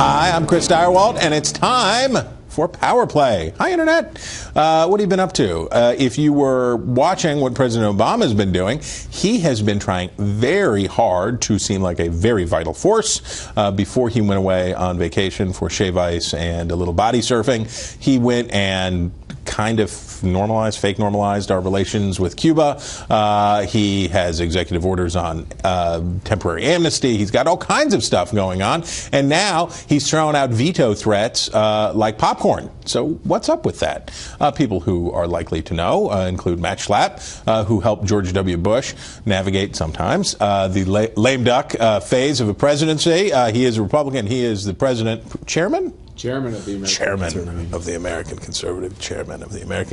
Hi, I'm Chris Direwalt, and it's time for Power Play. Hi, Internet. What have you been up to? If you were watching what President Obama has been doing, he has been trying very hard to seem like a very vital force. Before he went away on vacation for shave ice and a little body surfing, he went and kind of fake normalized our relations with Cuba. He has executive orders on temporary amnesty. He's got all kinds of stuff going on. And now he's throwing out veto threats like popcorn. So what's up with that? People who are likely to know include Matt Schlapp, who helped George W. Bush navigate sometimes the lame duck phase of a presidency. He is a Republican. He is the chairman of the American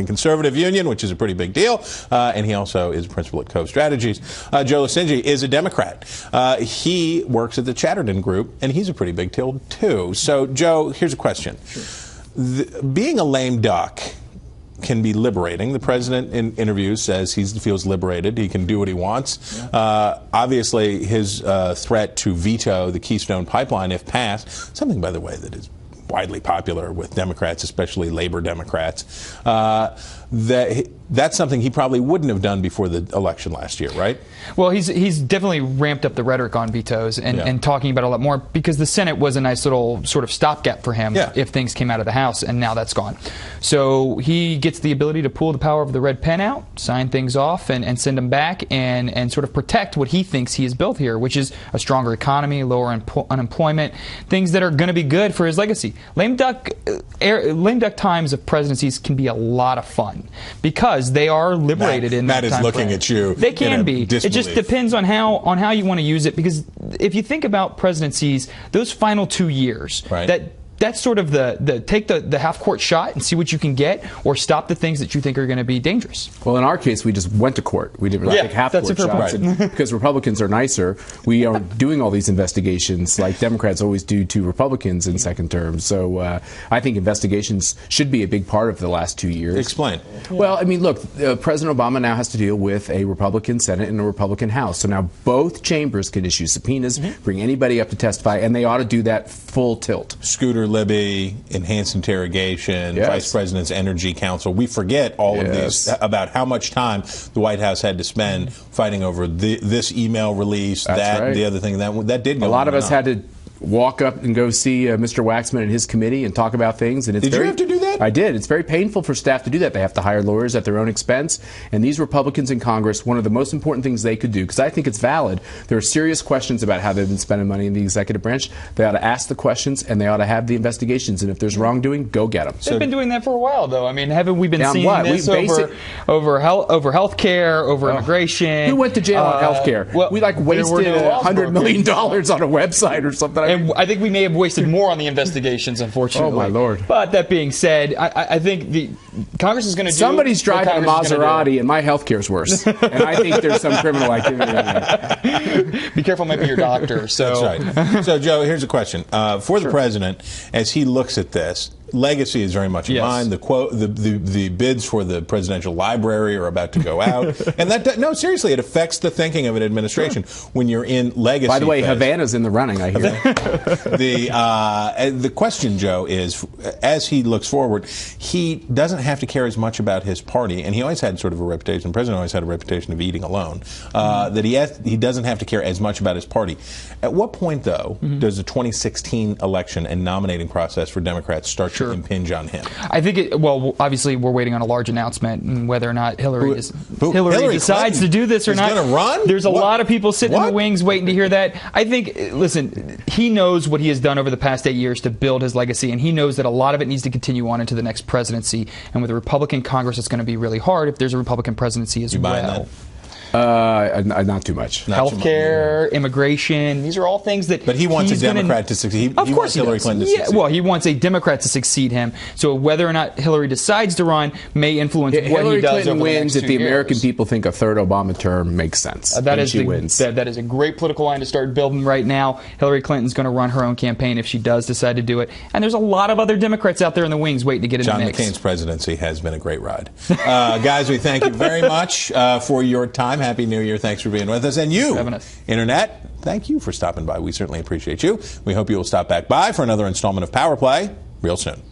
Conservative Union, which is a pretty big deal, and he also is a principal at Cove Strategies. Joe Losinji is a Democrat. He works at the Chatterton Group, and he's a pretty big deal too. So, Joe, here's a question: being a lame duck can be liberating. The president in interviews says he feels liberated. He can do what he wants. Yeah. Obviously, his threat to veto the Keystone Pipeline, if passed, something, by the way, that is widely popular with Democrats, especially labor Democrats, that's something he probably wouldn't have done before the election last year, right? Well, he's definitely ramped up the rhetoric on vetoes and talking about it a lot more, because the Senate was a nice little sort of stopgap for him if things came out of the House, and now that's gone. So he gets the ability to pull the power of the red pen out, sign things off, and send them back, and sort of protect what he thinks he has built here, which is a stronger economy, lower unemployment, things that are going to be good for his legacy. Lame duck times of presidencies can be a lot of fun because they are liberated in that time Matt is looking at you. They can be. It just depends on how you want to use it, because if you think about presidencies, those final 2 years, that's sort of take the half-court shot and see what you can get, or stop the things that you think are going to be dangerous. Well, in our case, we just went to court. We didn't take half-court shots. Because Republicans are nicer, we are doing all these investigations like Democrats always do to Republicans in second term. So I think investigations should be a big part of the last 2 years. Explain. Well, I mean, look, President Obama now has to deal with a Republican Senate and a Republican House. So now both chambers can issue subpoenas, bring anybody up to testify, and they ought to do that full tilt. Scooter Libby, enhanced interrogation, Vice President's Energy Council. We forget all of these, about how much time the White House had to spend fighting over this email release, the other thing. That did go on. A lot of us had to walk up and go see Mr. Waxman and his committee and talk about things. And did you have to do that? I did. It's very painful for staff to do that. They have to hire lawyers at their own expense. And these Republicans in Congress, one of the most important things they could do, because I think it's valid, there are serious questions about how they've been spending money in the executive branch. They ought to ask the questions, and they ought to have the investigations. And if there's wrongdoing, go get them. They've been doing that for a while, though. I mean, haven't we been seeing this over health care, over immigration? Who went to jail on health care? Well, we wasted $100 million on a website or something. And I think we may have wasted more on the investigations, unfortunately. Oh, my Lord. But that being said, I think the Congress is going to do... Somebody's driving a Maserati, and my health care's worse. And I think there's some criminal activity on there. Be careful, maybe your doctor. So. That's right. So, Joe, here's a question. For the president, as he looks at this, legacy is very much in mind. The bids for the presidential library are about to go out, and seriously, it affects the thinking of an administration when you're in legacy. By the way, Havana's in the running, I hear. The question, Joe, is as he looks forward, he doesn't have to care as much about his party, and he always had sort of a reputation. The president always had a reputation of eating alone. That he doesn't have to care as much about his party. At what point, though, does the 2016 election and nominating process for Democrats start to impinge on him? I think obviously we're waiting on a large announcement, and whether or not Hillary decides to do this or not. Going to run? There's a lot of people sitting in the wings waiting to hear that. I think, listen, he knows what he has done over the past 8 years to build his legacy, and he knows that a lot of it needs to continue on into the next presidency. And with a Republican Congress, it's going to be really hard if there's a Republican presidency as well. Not too much. Healthcare, immigration, these are all things that. But he wants a Democrat to succeed. Of course, Hillary Clinton to succeed. Well, he wants a Democrat to succeed him. So whether or not Hillary decides to run may influence what he does. Hillary Clinton wins if the American years. people think a third Obama term makes sense. That is a great political line to start building right now. Hillary Clinton's going to run her own campaign if she does decide to do it. And there's a lot of other Democrats out there in the wings waiting to get in the mix. John McCain's presidency has been a great ride. Guys, we thank you very much for your time. I'm Happy New Year. Thanks for being with us. And you, having us. Internet, thank you for stopping by. We certainly appreciate you. We hope you will stop back by for another installment of Power Play real soon.